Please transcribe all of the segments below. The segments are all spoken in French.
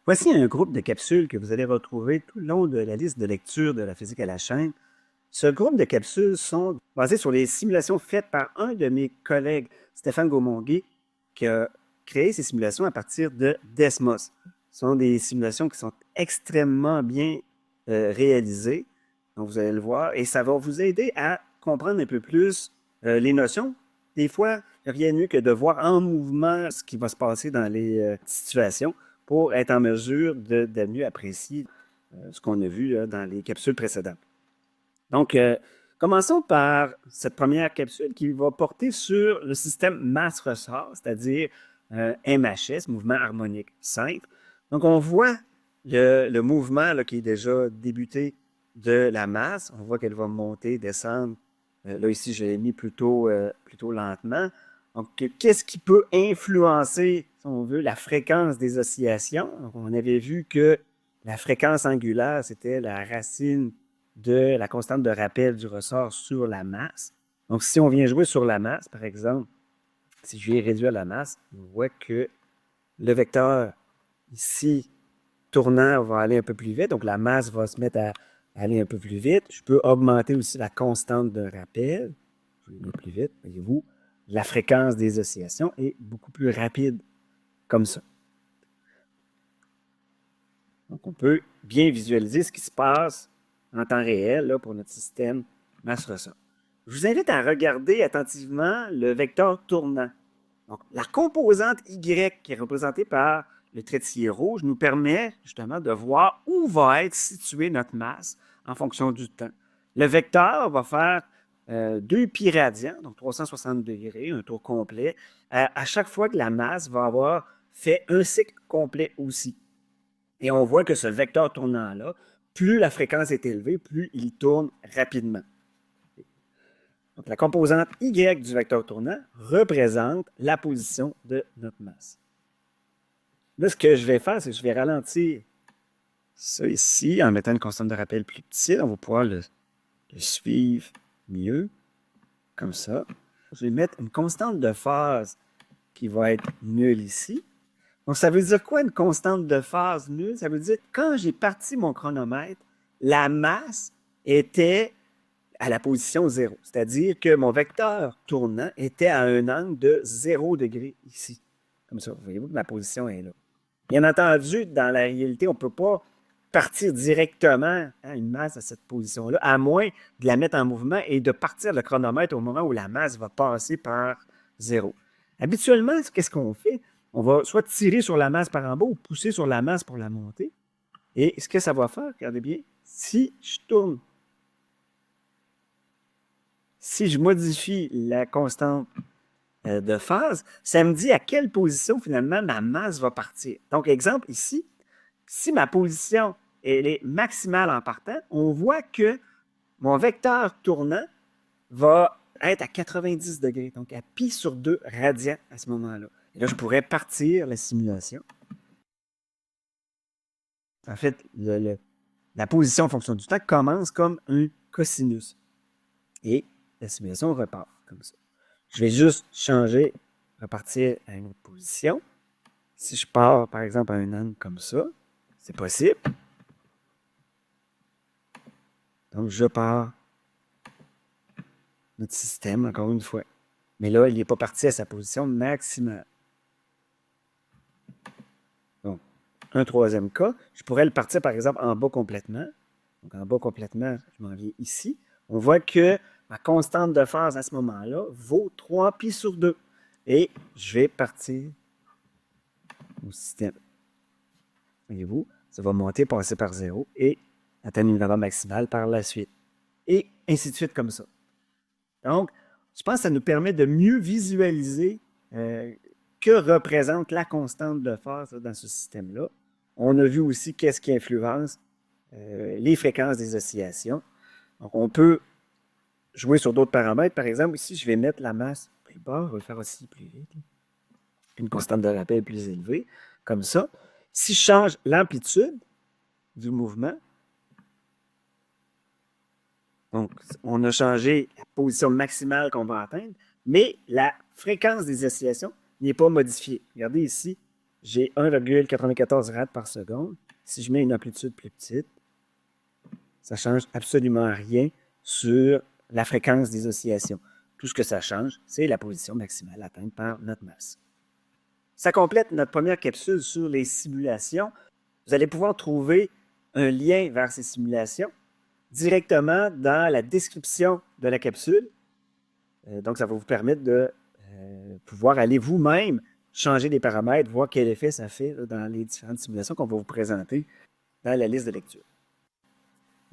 Voici un groupe de capsules que vous allez retrouver tout le long de la liste de lecture de la physique à la chaîne. Ce groupe de capsules sont basées sur les simulations faites par un de mes collègues, Stéphane Gaumonguet, qui a créé ces simulations à partir de Desmos. Ce sont des simulations qui sont extrêmement bien réalisées, donc vous allez le voir, et ça va vous aider à comprendre un peu plus les notions. Des fois, il n'y a rien de mieux que de voir en mouvement ce qui va se passer dans les situations pour être en mesure de mieux apprécier ce qu'on a vu là, dans les capsules précédentes. Donc, commençons par cette première capsule qui va porter sur le système masse-ressort, c'est-à-dire MHS, mouvement harmonique simple. Donc, on voit le mouvement là, qui est déjà débuté de la masse. On voit qu'elle va monter, descendre. Là, ici, je l'ai mis plutôt lentement. Donc, qu'est-ce qui peut influencer, si on veut, la fréquence des oscillations? Donc, on avait vu que la fréquence angulaire, c'était la racine de la constante de rappel du ressort sur la masse. Donc, si on vient jouer sur la masse, par exemple, si je viens réduire la masse, on voit que le vecteur ici tournant va aller un peu plus vite. Donc, la masse va se mettre à aller un peu plus vite. Je peux augmenter aussi la constante de rappel. Je vais aller plus vite. Voyez-vous, la fréquence des oscillations est beaucoup plus rapide, comme ça. Donc, on peut bien visualiser ce qui se passe en temps réel là, pour notre système masse-ressort. Je vous invite à regarder attentivement le vecteur tournant. Donc, la composante Y qui est représentée par le trait de cilier rouge nous permet justement de voir où va être située notre masse en fonction du temps. Le vecteur va faire 2 pi radians, donc 360 degrés, un tour complet, à chaque fois que la masse va avoir fait un cycle complet aussi. Et on voit que ce vecteur tournant-là, plus la fréquence est élevée, plus il tourne rapidement. Donc, la composante Y du vecteur tournant représente la position de notre masse. Là, ce que je vais faire, c'est que je vais ralentir ça ici en mettant une constante de rappel plus petite. On va pouvoir le suivre mieux, comme ça. Je vais mettre une constante de phase qui va être nulle ici. Donc, ça veut dire quoi une constante de phase nulle? Ça veut dire que quand j'ai parti mon chronomètre, la masse était à la position 0. C'est-à-dire que mon vecteur tournant était à un angle de 0 degré ici. Comme ça, voyez-vous que ma position est là. Bien entendu, dans la réalité, on ne peut pas partir directement une masse à cette position-là, à moins de la mettre en mouvement et de partir le chronomètre au moment où la masse va passer par 0. Habituellement, qu'est-ce qu'on fait? On va soit tirer sur la masse par en bas ou pousser sur la masse pour la monter. Et ce que ça va faire, regardez bien, si je tourne, si je modifie la constante de phase, ça me dit à quelle position finalement ma masse va partir. Donc, exemple ici, si ma position elle est maximale en partant, on voit que mon vecteur tournant va être à 90 degrés, donc à pi sur 2 radians à ce moment-là. Et là, je pourrais partir la simulation. En fait, la position en fonction du temps commence comme un cosinus. Et la simulation repart comme ça. Je vais juste changer, repartir à une autre position. Si je pars, par exemple, à un angle comme ça, c'est possible. Donc, je pars notre système, encore une fois. Mais là, il n'est pas parti à sa position maximale. Donc, un troisième cas, je pourrais le partir, par exemple, en bas complètement. Donc, en bas complètement, je m'en viens ici. On voit que ma constante de phase à ce moment-là vaut 3 pi sur 2. Et je vais partir au système. Voyez-vous, ça va monter, passer par 0 et atteindre une valeur maximale par la suite. Et ainsi de suite comme ça. Donc, je pense que ça nous permet de mieux visualiser que représente la constante de phase dans ce système-là. On a vu aussi qu'est-ce qui influence les fréquences des oscillations. Donc, on peut jouer sur d'autres paramètres. Par exemple, ici, je vais mettre la masse plus bas, on va le faire aussi plus vite. Une constante de rappel plus élevée, comme ça. Si je change l'amplitude du mouvement, donc on a changé la position maximale qu'on va atteindre, mais la fréquence des oscillations n'est pas modifiée. Regardez ici, j'ai 1,94 rad par seconde. Si je mets une amplitude plus petite, ça ne change absolument rien sur la fréquence des oscillations. Tout ce que ça change, c'est la position maximale atteinte par notre masse. Ça complète notre première capsule sur les simulations. Vous allez pouvoir trouver un lien vers ces simulations directement dans la description de la capsule. Donc, ça va vous permettre de pouvoir aller vous-même changer les paramètres, voir quel effet ça fait dans les différentes simulations qu'on va vous présenter dans la liste de lecture.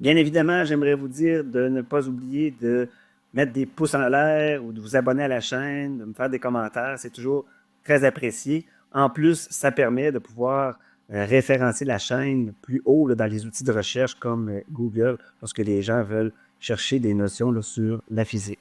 Bien évidemment, j'aimerais vous dire de ne pas oublier de mettre des pouces en l'air ou de vous abonner à la chaîne, de me faire des commentaires. C'est toujours très apprécié. En plus, ça permet de pouvoir référencer la chaîne plus haut là, dans les outils de recherche comme Google lorsque les gens veulent chercher des notions là, sur la physique.